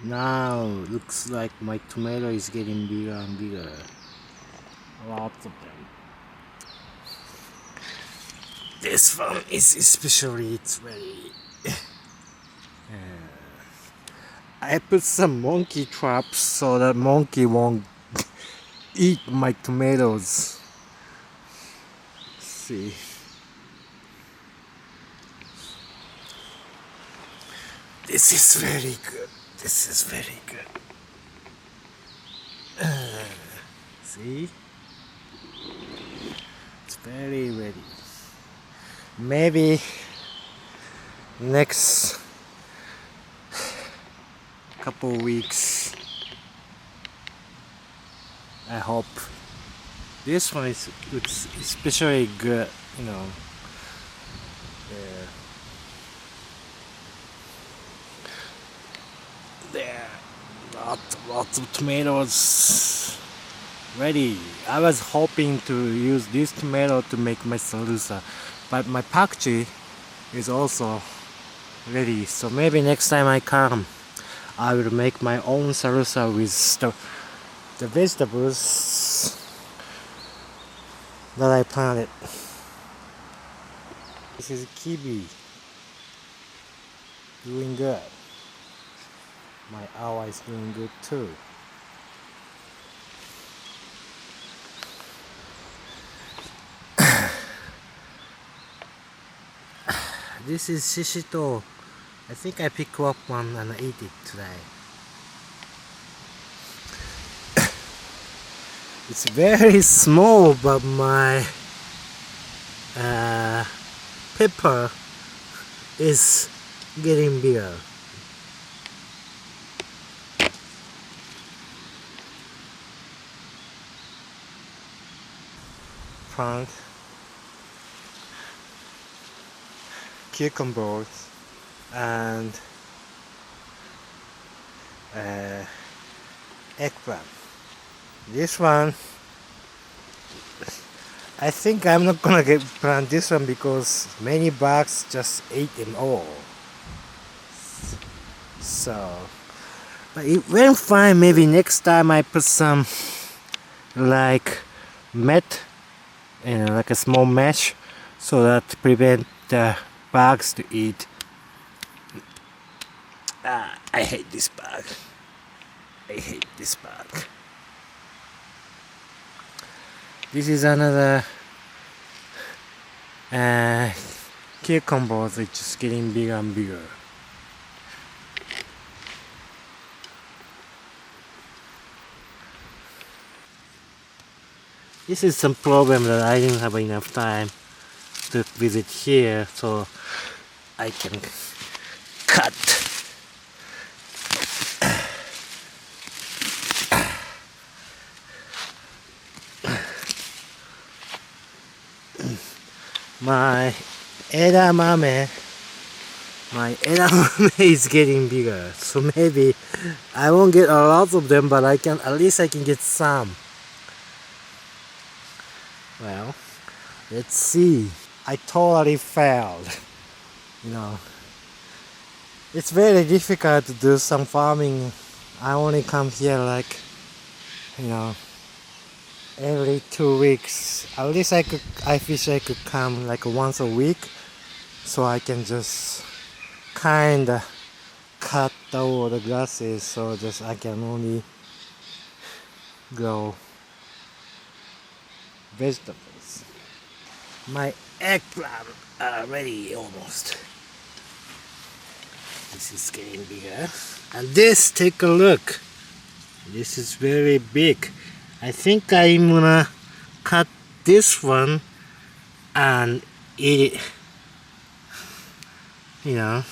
Now looks like my tomato is getting bigger and bigger. Lots of them. This one is especially, it's very I put some monkey traps so that monkey won't eat my tomatoes. See, this is very good. This is very good. See, it's very ready. Maybe next couple weeks, I hope. This one looks especially good, you know. There, lots of tomatoes ready. I was hoping to use this tomato to make my salsa, but my pakchi is also ready. So maybe next time I come, I will make my own salsa with the vegetables that I planted. This is kiwi, doing good. My awa is doing good too. This is shishito. I think I picked up one and ate it today. It's very small, but my pepper is getting bigger. Plant cucumbers and eggplant. This one, I think I'm not gonna plant this one because many bugs just ate them all. So, but it went fine. Maybe next time I put some like mat and like a small mesh so that prevent the bugs to eat. I hate this bug. I hate this bug. This is another cucumbers. It's just getting bigger and bigger. This is some problem that I didn't have enough time to visit here, so I can cut. My edamame is getting bigger, so maybe I won't get a lot of them, but at least I can get some. Well, let's see. I totally failed. You know, it's very difficult to do some farming. I only come here like, you know, every 2 weeks. At least I wish I could come like once a week, so I can just kinda cut all the grasses, so just I can only grow vegetables. My eggplant are ready almost. This is getting bigger. And this, take a look. This is very big. I think I'm gonna cut this one and eat it. You know,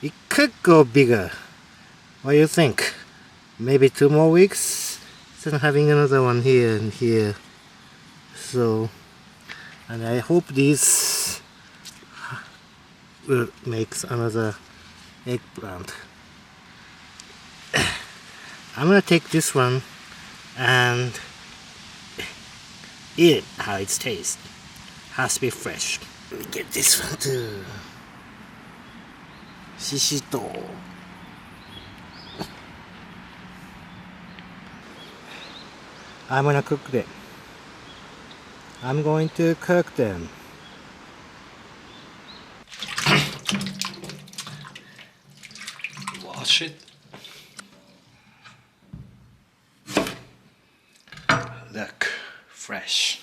it could go bigger. What do you think? Maybe 2 more weeks? Instead of having another one here and here. So, and I hope this will make another eggplant. I'm gonna take this one and eat it how it tastes. Has to be fresh. Let me get this one too. Shishito. I'm gonna cook them. I'm going to cook them. Wash it. Look fresh.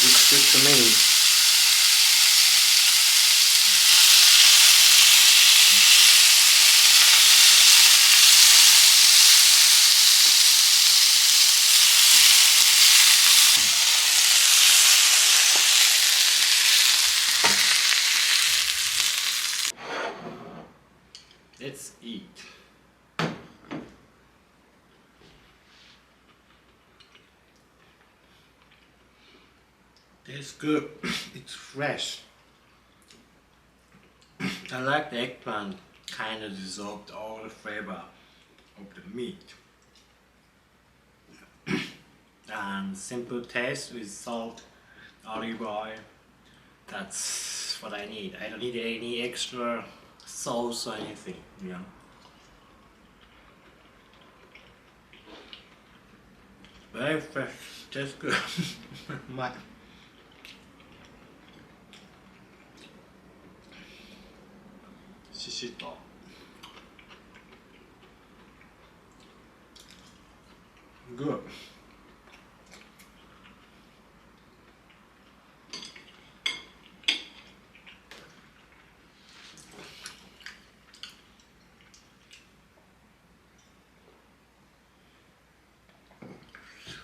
Looks good to me. Let's eat. It's good. It's fresh. I like the eggplant kind of dissolved all the flavor of the meat. And simple taste with salt, olive oil. That's what I need. I don't need any extra sauce or anything, you know. Very fresh. Tastes good. My Shishito. Good.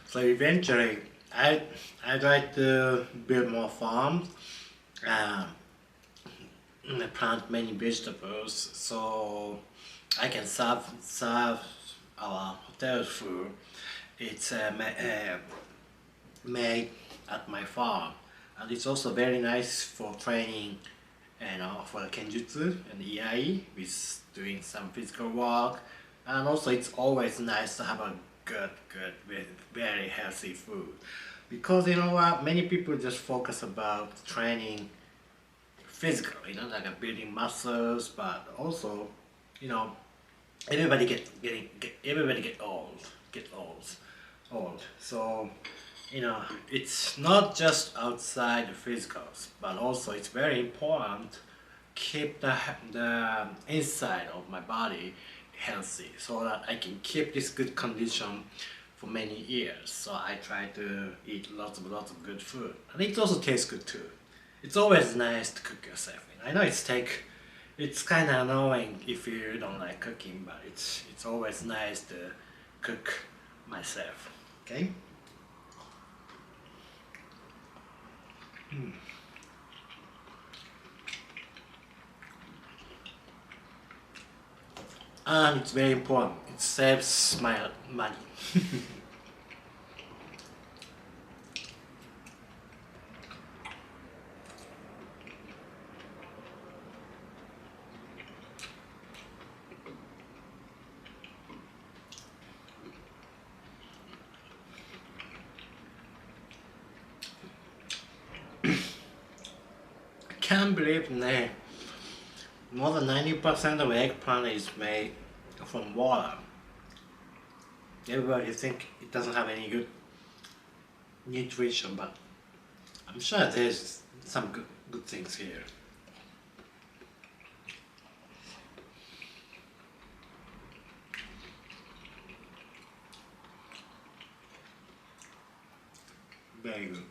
So eventually, I tried to build more farms. I plant many vegetables, so I can serve our hotel food. It's made at my farm, and it's also very nice for training, you know, for the Kenjutsu and Iai with doing some physical work, and also it's always nice to have a good, very healthy food, because you know what, many people just focus about training physical, you know, like building muscles, but also, you know, everybody get old. So, you know, it's not just outside the physicals, but also it's very important keep the inside of my body healthy, so that I can keep this good condition for many years. So I try to eat lots of good food, and it also tastes good too. It's always nice to cook yourself. I know it's kind of annoying if you don't like cooking, but it's always nice to cook myself. Okay. And it's very important. It saves my money. can't believe more than 90% of eggplant is made from water. Everybody think it doesn't have any good nutrition, but I'm sure there's some good things here. Very good.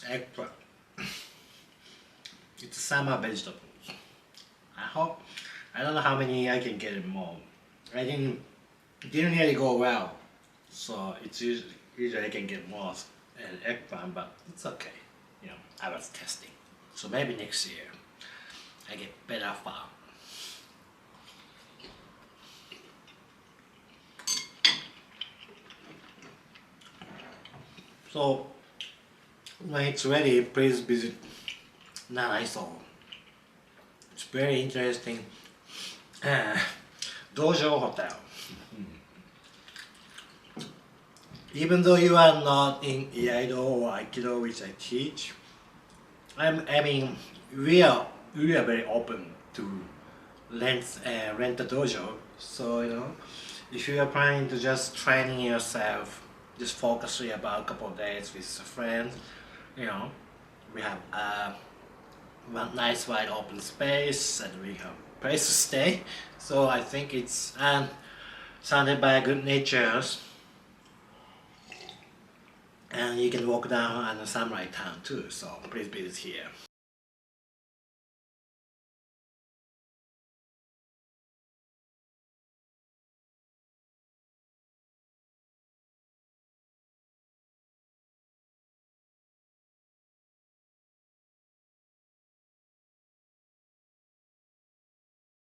Eggplant. It's summer vegetables. I don't know how many I can get more. It didn't really go well, so it's usually I can get more eggplant, but it's okay. I was testing, so maybe next year I get better farm. So when it's ready, please visit Naraiso. It's very interesting. Dojo hotel. Even though you are not in Iaido or Aikido, which I teach, we are very open to rent a dojo. So if you are planning to just training yourself, just focus about a couple of days with a friend, we have one nice wide open space and we have a place to stay. So I think it's surrounded by good natures, and you can walk down on the Samurai Town too. So please visit here.